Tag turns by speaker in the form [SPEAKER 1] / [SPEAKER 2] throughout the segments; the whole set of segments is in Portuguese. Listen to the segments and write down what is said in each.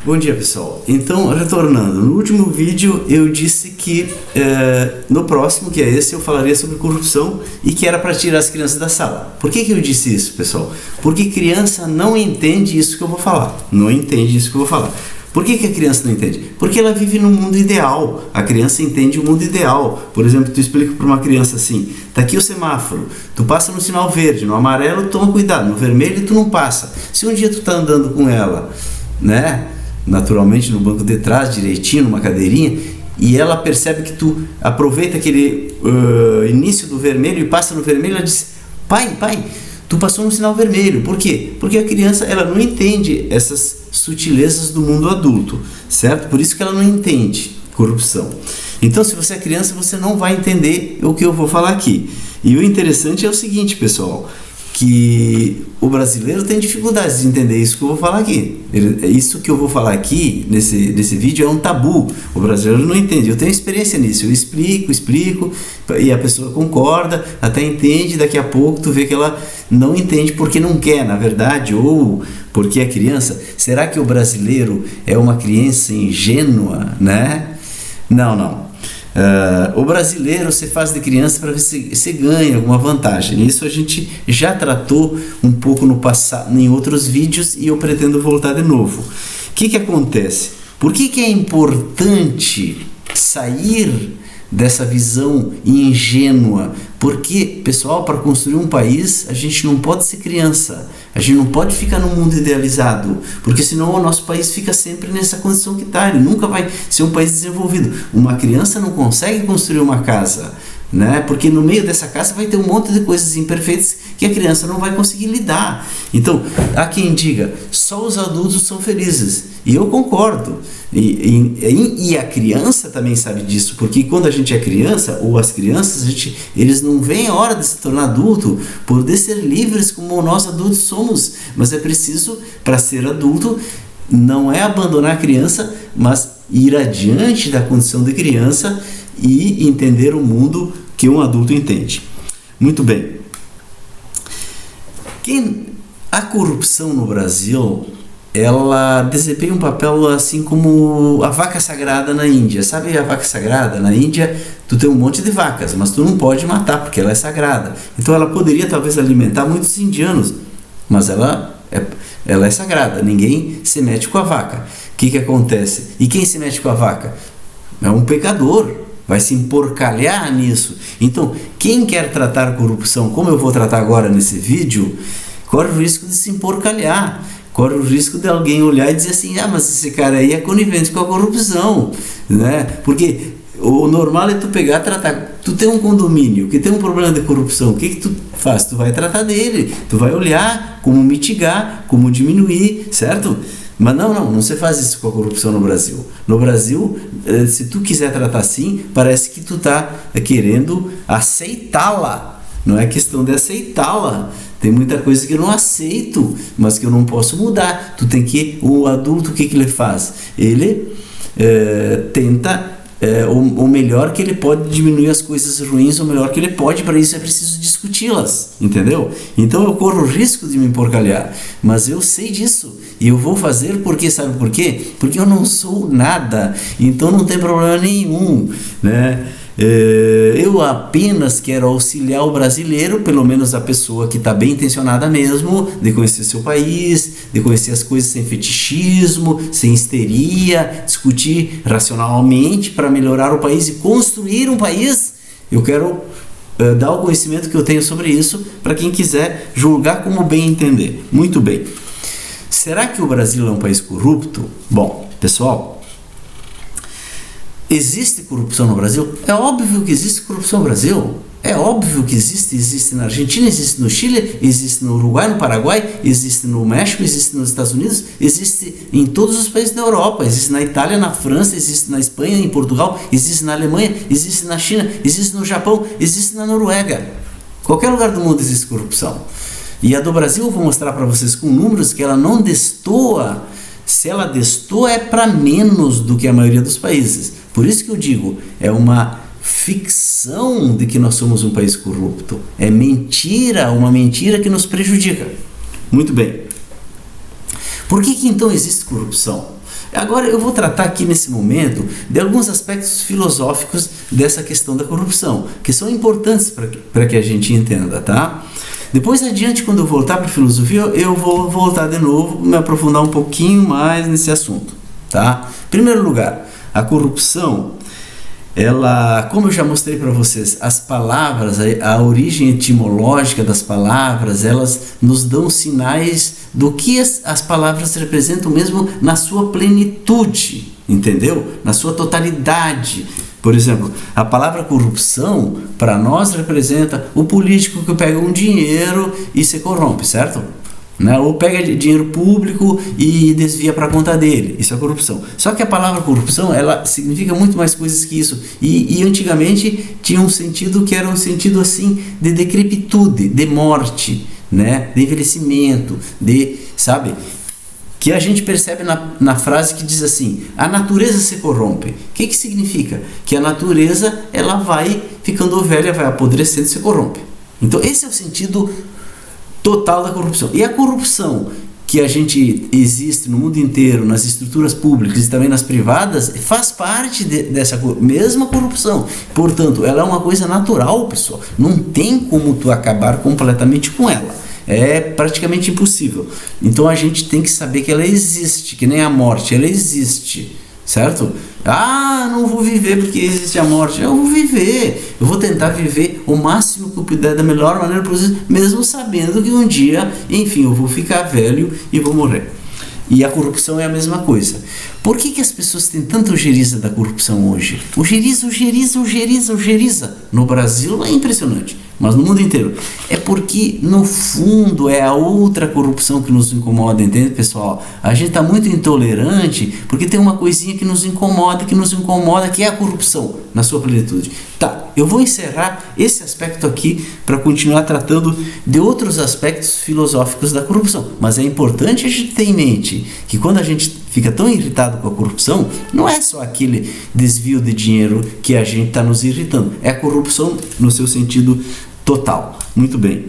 [SPEAKER 1] Bom dia, pessoal. Então, retornando, no último vídeo eu disse que no próximo, que é esse, eu falaria sobre corrupção e que era para tirar as crianças da sala. Por que eu disse isso, pessoal? Porque criança não entende isso que eu vou falar. Não entende isso que eu vou falar. Por que a criança não entende? Porque ela vive no mundo ideal. A criança entende o mundo ideal. Por exemplo, tu explica para uma criança assim: tá aqui o semáforo, tu passa no sinal verde, no amarelo toma cuidado, no vermelho tu não passa. Se um dia tu tá andando com ela, né, naturalmente no banco de trás, direitinho, numa cadeirinha, e ela percebe que tu aproveita aquele início do vermelho e passa no vermelho, ela diz: pai, tu passou no sinal vermelho. Por quê? Porque a criança, ela não entende essas sutilezas do mundo adulto, certo? Por isso que ela não entende corrupção. Então, se você é criança, você não vai entender o que eu vou falar aqui. E o interessante é o seguinte, pessoal, que o brasileiro tem dificuldades de entender isso que eu vou falar aqui. Isso que eu vou falar aqui, nesse vídeo, é um tabu. O brasileiro não entende. Eu tenho experiência nisso. Eu explico, e a pessoa concorda, até entende, daqui a pouco tu vê que ela não entende porque não quer, na verdade, ou porque é criança. Será que o brasileiro é uma criança ingênua, né? Não. O brasileiro se faz de criança para ver se ganha alguma vantagem. Isso a gente já tratou um pouco no passado, em outros vídeos, e eu pretendo voltar de novo. O que acontece? Por que é importante sair dessa visão ingênua? Porque, pessoal, para construir um país, a gente não pode ser criança. A gente não pode ficar num mundo idealizado, porque senão o nosso país fica sempre nessa condição que está. Ele nunca vai ser um país desenvolvido. Uma criança não consegue construir uma casa, né? Porque no meio dessa casa vai ter um monte de coisas imperfeitas que a criança não vai conseguir lidar. Então, há quem diga, só os adultos são felizes. E eu concordo. E a criança também sabe disso, porque quando a gente é criança, ou as crianças, eles não veem a hora de se tornar adulto, poder ser livres como nós adultos somos. Mas é preciso, para ser adulto, não é abandonar a criança, mas ir adiante da condição de criança e entender o mundo que um adulto entende. Muito bem. A corrupção no Brasil, ela desempenha um papel assim como a vaca sagrada na Índia. Sabe a vaca sagrada? Na Índia, tu tem um monte de vacas, mas tu não pode matar porque ela é sagrada. Então ela poderia talvez alimentar muitos indianos, mas ela é sagrada. Ninguém se mete com a vaca. O que acontece? E quem se mete com a vaca? É um pecador. Vai se emporcalhar nisso. Então, quem quer tratar a corrupção, como eu vou tratar agora nesse vídeo, corre o risco de se emporcalhar. Corre o risco de alguém olhar e dizer assim: mas esse cara aí é conivente com a corrupção, né? Porque o normal é tu pegar e tratar. Tu tem um condomínio que tem um problema de corrupção, o que tu faz? Tu vai tratar dele, tu vai olhar como mitigar, como diminuir, certo? Mas não se faz isso com a corrupção no Brasil. No Brasil, se tu quiser tratar assim, parece que tu tá querendo aceitá-la. Não é questão de aceitá-la. Tem muita coisa que eu não aceito, mas que eu não posso mudar. O adulto, o que ele faz? Ele tenta o melhor que ele pode diminuir as coisas ruins, o melhor que ele pode. Para isso é preciso discuti-las, entendeu? Então eu corro o risco de me emporcalhar, mas eu sei disso e eu vou fazer porque, sabe por quê? Porque eu não sou nada, então não tem problema nenhum, né? Eu apenas quero auxiliar o brasileiro, pelo menos a pessoa que está bem intencionada mesmo, de conhecer seu país, de conhecer as coisas sem fetichismo, sem histeria, discutir racionalmente para melhorar o país e construir um país. Eu quero dar o conhecimento que eu tenho sobre isso para quem quiser julgar como bem entender. Muito bem. Será que o Brasil é um país corrupto? Bom, pessoal, existe corrupção no Brasil? É óbvio que existe corrupção no Brasil. É óbvio que existe na Argentina, existe no Chile, existe no Uruguai, no Paraguai, existe no México, existe nos Estados Unidos, existe em todos os países da Europa, existe na Itália, na França, existe na Espanha, em Portugal, existe na Alemanha, existe na China, existe no Japão, existe na Noruega. Qualquer lugar do mundo existe corrupção. E a do Brasil eu vou mostrar para vocês com números que ela não destoa. Se ela destoa, é para menos do que a maioria dos países. Por isso que eu digo, é uma ficção de que nós somos um país corrupto. É mentira, uma mentira que nos prejudica. Muito bem. Por que então existe corrupção? Agora eu vou tratar aqui nesse momento de alguns aspectos filosóficos dessa questão da corrupção, que são importantes para que a gente entenda, tá? Depois adiante, quando eu voltar para a filosofia, eu vou voltar de novo, me aprofundar um pouquinho mais nesse assunto, tá? Em primeiro lugar, a corrupção, ela, como eu já mostrei para vocês, as palavras, a origem etimológica das palavras, elas nos dão sinais do que as palavras representam mesmo na sua plenitude, entendeu? Na sua totalidade. Por exemplo, a palavra corrupção, para nós, representa o político que pega um dinheiro e se corrompe, certo? Né? Ou pega dinheiro público e desvia para a conta dele. Isso é corrupção. Só que a palavra corrupção, ela significa muito mais coisas que isso. E antigamente tinha um sentido que era um sentido assim de decrepitude, de morte, né? De envelhecimento, sabe? Que a gente percebe na frase que diz assim: a natureza se corrompe. O que significa? Que a natureza, ela vai ficando velha, vai apodrecendo e se corrompe. Então esse é o sentido total da corrupção. E a corrupção que a gente existe no mundo inteiro, nas estruturas públicas e também nas privadas, faz parte dessa mesma corrupção. Portanto, ela é uma coisa natural, pessoal. Não tem como tu acabar completamente com ela. É praticamente impossível. Então a gente tem que saber que ela existe, que nem a morte, ela existe, certo? Ah, não vou viver porque existe a morte. Eu vou viver, eu vou tentar viver o máximo que eu puder, da melhor maneira possível, mesmo sabendo que um dia, enfim, eu vou ficar velho e vou morrer. E a corrupção é a mesma coisa. Por que as pessoas têm tanta ojeriza da corrupção hoje? Ojeriza. No Brasil é impressionante, mas no mundo inteiro. É porque, no fundo, é a outra corrupção que nos incomoda, entende, pessoal? A gente está muito intolerante porque tem uma coisinha que nos incomoda, que é a corrupção, na sua plenitude. Tá, eu vou encerrar esse aspecto aqui para continuar tratando de outros aspectos filosóficos da corrupção. Mas é importante a gente ter em mente que quando a gente fica tão irritado com a corrupção, não é só aquele desvio de dinheiro que a gente está nos irritando, é a corrupção no seu sentido total. Muito bem.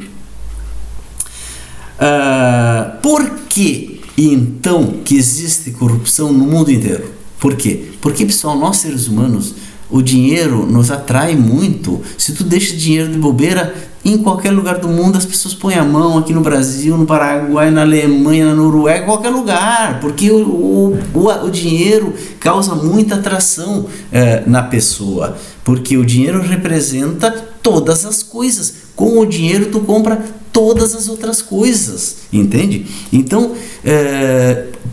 [SPEAKER 1] Por que então que existe corrupção no mundo inteiro? Por quê? Porque, pessoal, nós seres humanos, o dinheiro nos atrai muito. Se tu deixa dinheiro de bobeira, em qualquer lugar do mundo as pessoas põem a mão, aqui no Brasil, no Paraguai, na Alemanha, na Noruega, em qualquer lugar, porque o dinheiro causa muita atração na pessoa, porque o dinheiro representa todas as coisas. Com o dinheiro tu compra todas as outras coisas, entende? Então,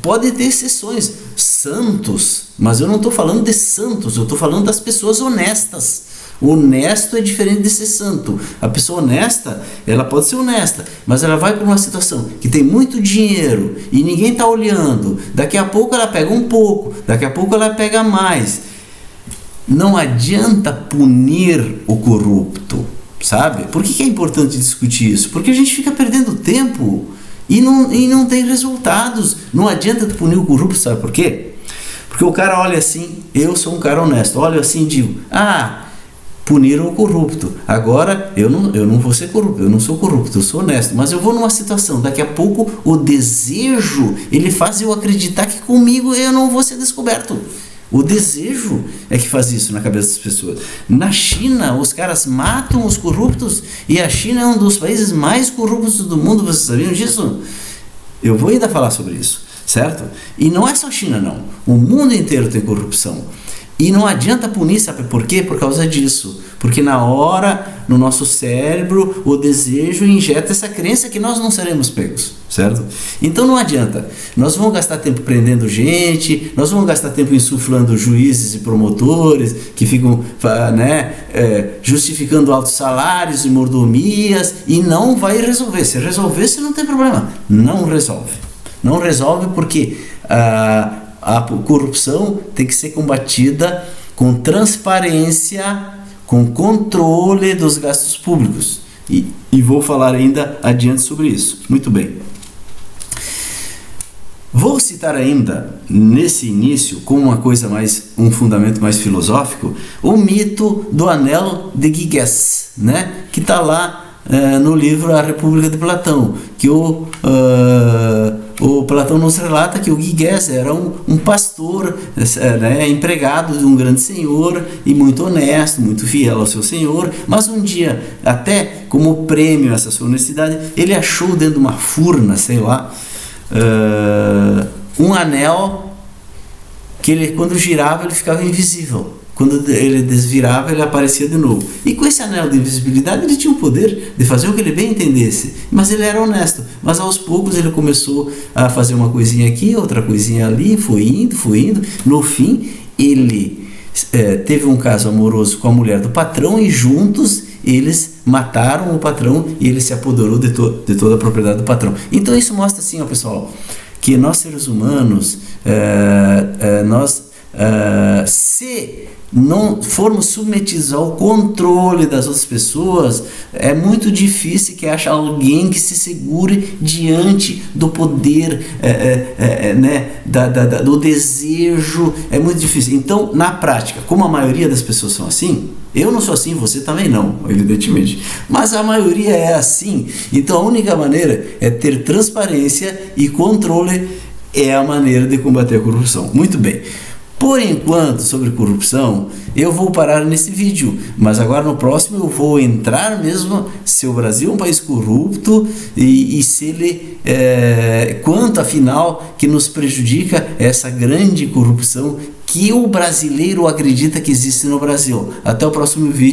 [SPEAKER 1] pode ter exceções, santos, mas eu não estou falando de santos, eu estou falando das pessoas honestas. Honesto é diferente de ser santo. A pessoa honesta, ela pode ser honesta, mas ela vai para uma situação que tem muito dinheiro e ninguém está olhando. Daqui a pouco ela pega um pouco, daqui a pouco ela pega mais. Não adianta punir o corrupto, sabe? Por que é importante discutir isso? Porque a gente fica perdendo tempo e não tem resultados. Não adianta tu punir o corrupto, sabe por quê? Porque o cara olha assim, eu sou um cara honesto, olha assim e digo, puniram o corrupto, agora eu não vou ser corrupto, eu não sou corrupto, eu sou honesto, mas eu vou numa situação, daqui a pouco o desejo, ele faz eu acreditar que comigo eu não vou ser descoberto. O desejo é que faz isso na cabeça das pessoas. Na China, os caras matam os corruptos e a China é um dos países mais corruptos do mundo, vocês sabiam disso? Eu vou ainda falar sobre isso, certo? E não é só a China, não. O mundo inteiro tem corrupção. E não adianta punir, sabe por quê? Por causa disso. Porque na hora, no nosso cérebro, o desejo injeta essa crença que nós não seremos pegos, certo? Então não adianta. Nós vamos gastar tempo prendendo gente, nós vamos gastar tempo insuflando juízes e promotores que ficam justificando altos salários e mordomias e não vai resolver. Se resolvesse, não tem problema. Não resolve. Não resolve porque a corrupção tem que ser combatida com transparência, com controle dos gastos públicos. E vou falar ainda adiante sobre isso. Muito bem. Vou citar ainda, nesse início, como um fundamento mais filosófico, o mito do anel de Giges, né? Que está lá no livro A República de Platão, que o o Platão nos relata que o Guigués era um pastor, né, empregado de um grande senhor e muito honesto, muito fiel ao seu senhor, mas um dia, até como prêmio a essa sua honestidade, ele achou dentro de uma furna, sei lá, um anel que ele, quando girava, ele ficava invisível. Quando ele desvirava, ele aparecia de novo. E com esse anel de invisibilidade, ele tinha o poder de fazer o que ele bem entendesse. Mas ele era honesto. Mas aos poucos ele começou a fazer uma coisinha aqui, outra coisinha ali, foi indo, foi indo. No fim, ele teve um caso amoroso com a mulher do patrão e juntos eles mataram o patrão e ele se apoderou de toda a propriedade do patrão. Então isso mostra assim, ó, pessoal, que nós seres humanos, se não formos submetidos ao controle das outras pessoas, é muito difícil que haja alguém que se segure diante do poder, né, do desejo. É muito difícil. Então, na prática, como a maioria das pessoas são assim, eu não sou assim, você também não, evidentemente, mas a maioria é assim. Então a única maneira é ter transparência e controle, é a maneira de combater a corrupção. Muito bem. Por enquanto, sobre corrupção, eu vou parar nesse vídeo, mas agora no próximo eu vou entrar mesmo se o Brasil é um país corrupto e se ele, quanto afinal que nos prejudica essa grande corrupção que o brasileiro acredita que existe no Brasil. Até o próximo vídeo.